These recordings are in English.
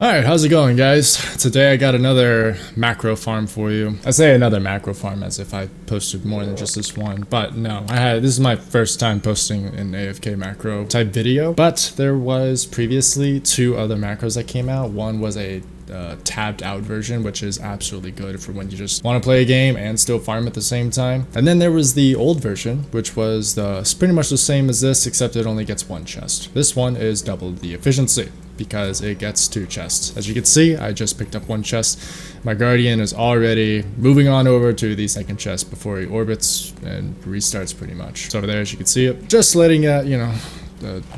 Alright, how's it going, guys? Today I got another macro farm for you. I say another macro farm as if I posted more than just this one, but no, this is my first time posting an AFK macro type video, but there was previously two other macros that came out. One was a tabbed out version, which is absolutely good for when you just want to play a game and still farm at the same time. And then there was the old version, which was pretty much the same as this, except it only gets one chest. This one is double the efficiency because it gets two chests. As you can see, I just picked up one chest. My guardian is already moving on over to the second chest before he orbits and restarts pretty much. It's over there, as you can see it. Just letting it,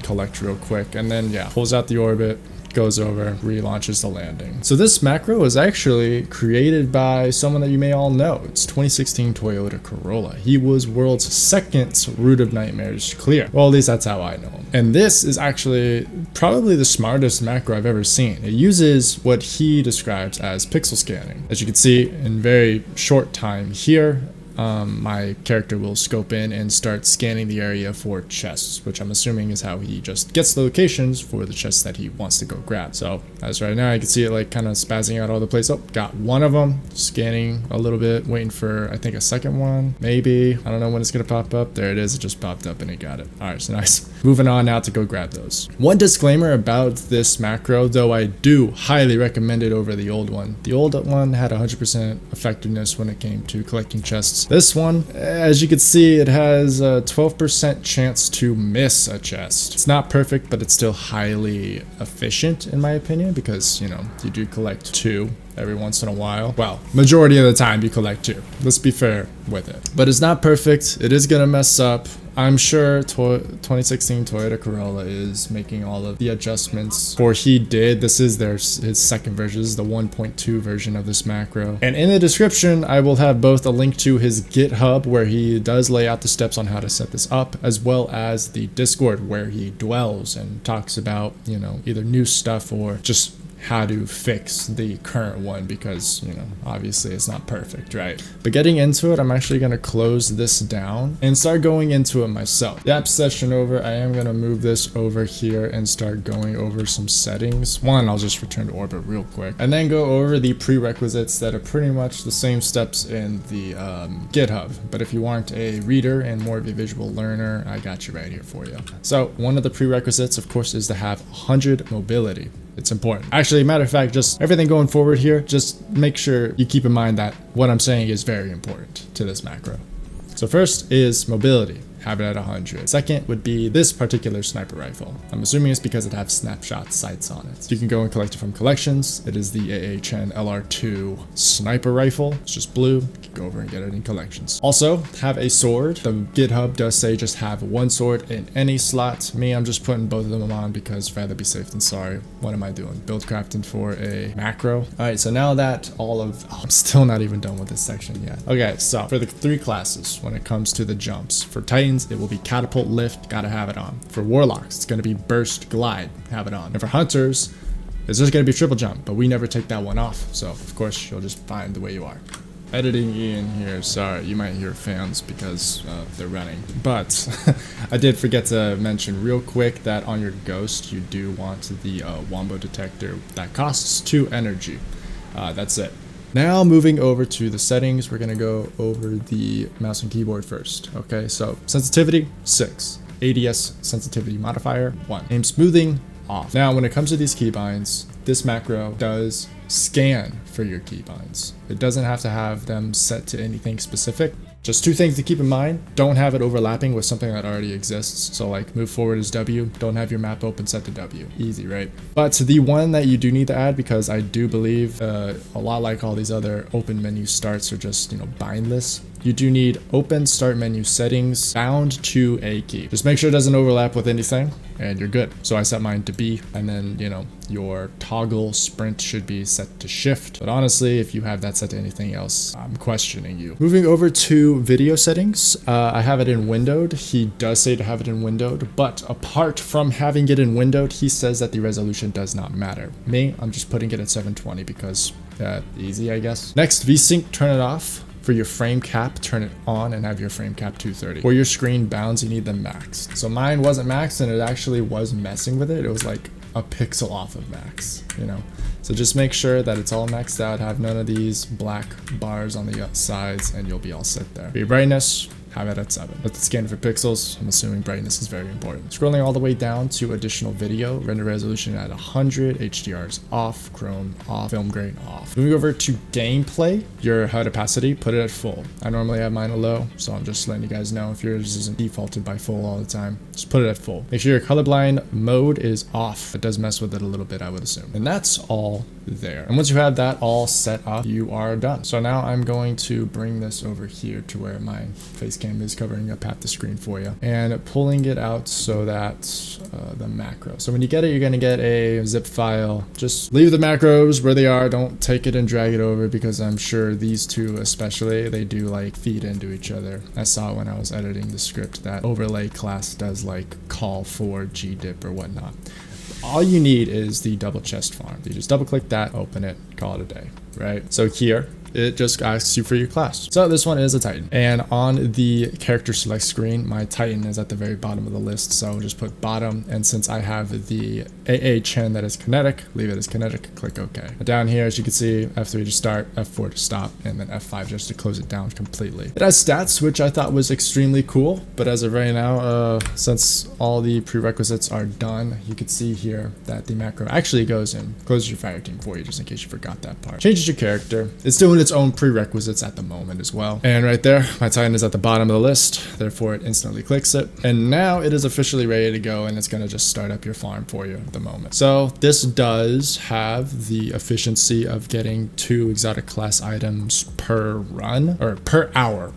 collect real quick, and then yeah, pulls out the orbit, goes over, relaunches the landing. So this macro was actually created by someone that you may all know. It's 2016 Toyota Corolla. He was world's second Root of Nightmares clear. Well, at least that's how I know him. And this is actually probably the smartest macro I've ever seen. It uses what he describes as pixel scanning. As you can see, in very short time here, my character will scope in and start scanning the area for chests, which I'm assuming is how he just gets the locations for the chests that he wants to go grab. So as right now, you can see it like kind of spazzing out all the place. Oh, got one of them, scanning a little bit, waiting for, I think, a second one, maybe. I don't know when it's gonna pop up. There it is, it just popped up and it got it. All right, so nice. Moving on now to go grab those. One disclaimer about this macro, though I do highly recommend it over the old one. The old one had 100% effectiveness when it came to collecting chests. This one, as you can see, it has a 12% chance to miss a chest. It's not perfect, but it's still highly efficient in my opinion, because, you do collect two every once in a while. Well, majority of the time you collect two. Let's be fair with it. But it's not perfect. It is gonna mess up. I'm sure 2016 Toyota Corolla is making all of the adjustments, or he did. This is his second version. This is the 1.2 version of this macro. And in the description, I will have both a link to his GitHub, where he does lay out the steps on how to set this up, as well as the Discord, where he dwells and talks about, either new stuff or just how to fix the current one, because obviously it's not perfect, right? But getting into it, I'm actually going to close this down and start going into it myself. The app session over, I am going to move this over here and start going over some settings. One, I'll just return to orbit real quick, and then go over the prerequisites that are pretty much the same steps in the GitHub. But if you aren't a reader and more of a visual learner, I got you right here for you. So one of the prerequisites, of course, is to have 100 mobility. It's important. Actually, matter of fact, just everything going forward here, just make sure you keep in mind that what I'm saying is very important to this macro. So first is mobility. Have it at 100. Second would be this particular sniper rifle. I'm assuming it's because it has snapshot sights on it. So you can go and collect it from collections. It is the AHN LR2 sniper rifle. It's just blue. You can go over and get it in collections. Also, have a sword. The GitHub does say just have one sword in any slot. Me, I'm just putting both of them on because rather be safe than sorry. What am I doing? Build crafting for a macro. All right, so now that I'm still not even done with this section yet. Okay, so for the three classes, when it comes to the jumps, for Titans, it will be catapult lift, gotta have it on. For warlocks, it's gonna be burst glide, have it on. And for hunters, it's just gonna be triple jump, but we never take that one off. So of course you'll just find the way you are. Editing in here, sorry, you might hear fans because they're running. But I did forget to mention real quick that on your ghost, you do want the wombo detector that costs 2 energy. That's it. Now moving over to the settings, we're gonna go over the mouse and keyboard first. Okay, so sensitivity, 6. ADS sensitivity modifier, 1. Aim smoothing, off. Now when it comes to these keybinds, this macro does scan for your keybinds. It doesn't have to have them set to anything specific. Just 2 things to keep in mind. Don't have it overlapping with something that already exists. So like move forward is W. Don't have your map open set to W. Easy, right? But the one that you do need to add, because I do believe a lot like all these other open menu starts are just, bindless. You do need open start menu settings bound to a key. Just make sure it doesn't overlap with anything and you're good. So I set mine to B, and then, your toggle sprint should be set to shift. But honestly, if you have that set to anything else, I'm questioning you. Moving over to video settings, I have it in windowed. He does say to have it in windowed, but apart from having it in windowed, he says that the resolution does not matter. Me, I'm just putting it at 720 because easy, I guess. Next, VSync, turn it off. For your frame cap, turn it on and have your frame cap 230. For your screen bounds, you need them maxed. So mine wasn't maxed and it actually was messing with it. It was like a pixel off of max, So just make sure that it's all maxed out, have none of these black bars on the sides, and you'll be all set there. For your brightness, have it at 7. Let it scan for pixels. I'm assuming brightness is very important. Scrolling all the way down to additional video, render resolution at 100, HDR's off, chrome off, film grain off. Moving over to gameplay, your HUD opacity, put it at full. I normally have mine at low, so I'm just letting you guys know if yours isn't defaulted by full all the time, just put it at full. Make sure your colorblind mode is off. It does mess with it a little bit, I would assume. And that's all there. And once you have that all set up, you are done. So now I'm going to bring this over here to where my face cam is covering up half the screen for you and pulling it out so that the macro. So when you get it, you're going to get a zip file. Just leave the macros where they are. Don't take it and drag it over, because I'm sure these two especially, they do like feed into each other. I saw when I was editing the script that overlay class does like call for gdip or whatnot. All you need is the double chest farm. You just double click that, open it, call it a day, right? So here, it just asks you for your class. So this one is a Titan. And on the character select screen, my Titan is at the very bottom of the list. So just put bottom. And since I have the AA Chen that is kinetic, leave it as kinetic, click OK. Down here, as you can see, F3 to start, F4 to stop, and then F5 just to close it down completely. It has stats, which I thought was extremely cool. But as of right now, since all the prerequisites are done, you can see here that the macro actually goes and closes your fire team for you, just in case you forgot that part. Changes your character. It's doing its own prerequisites at the moment as well. And right there, my Titan is at the bottom of the list, therefore it instantly clicks it. And now it is officially ready to go, and it's going to just start up your farm for you at the moment. So this does have the efficiency of getting 2 exotic class items per run, or per hour.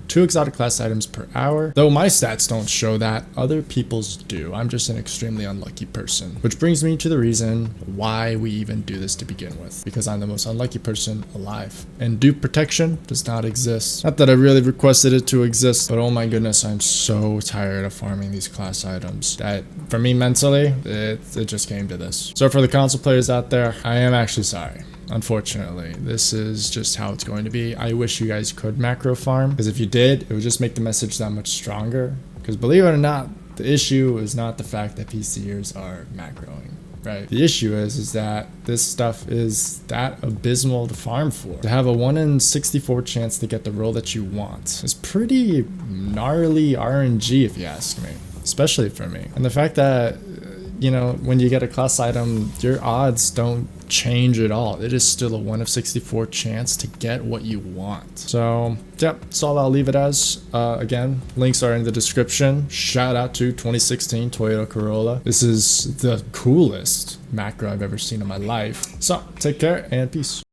2 exotic class items per hour. Though my stats don't show that, other people's do. I'm just an extremely unlucky person. Which brings me to the reason why we even do this to begin with. Because I'm the most unlucky person alive. And dupe protection does not exist. Not that I really requested it to exist, but oh my goodness, I'm so tired of farming these class items that for me mentally, it just came to this. So for the console players out there, I am actually sorry. Unfortunately, this is just how it's going to be. I wish you guys could macro farm, because if you did, it would just make the message that much stronger. Because believe it or not, the issue is not the fact that PCers are macroing. Right. The issue is that this stuff is that abysmal to farm for. To have a 1 in 64 chance to get the roll that you want is pretty gnarly RNG, if you ask me, especially for me. And the fact that, you know, when you get a class item, your odds don't change at all. It is still a 1 of 64 chance to get what you want. So yep, that's all I'll leave it as. Again, links are in the description. Shout out to 2016 Toyota Corolla. This is the coolest macro I've ever seen in my life. So take care and peace.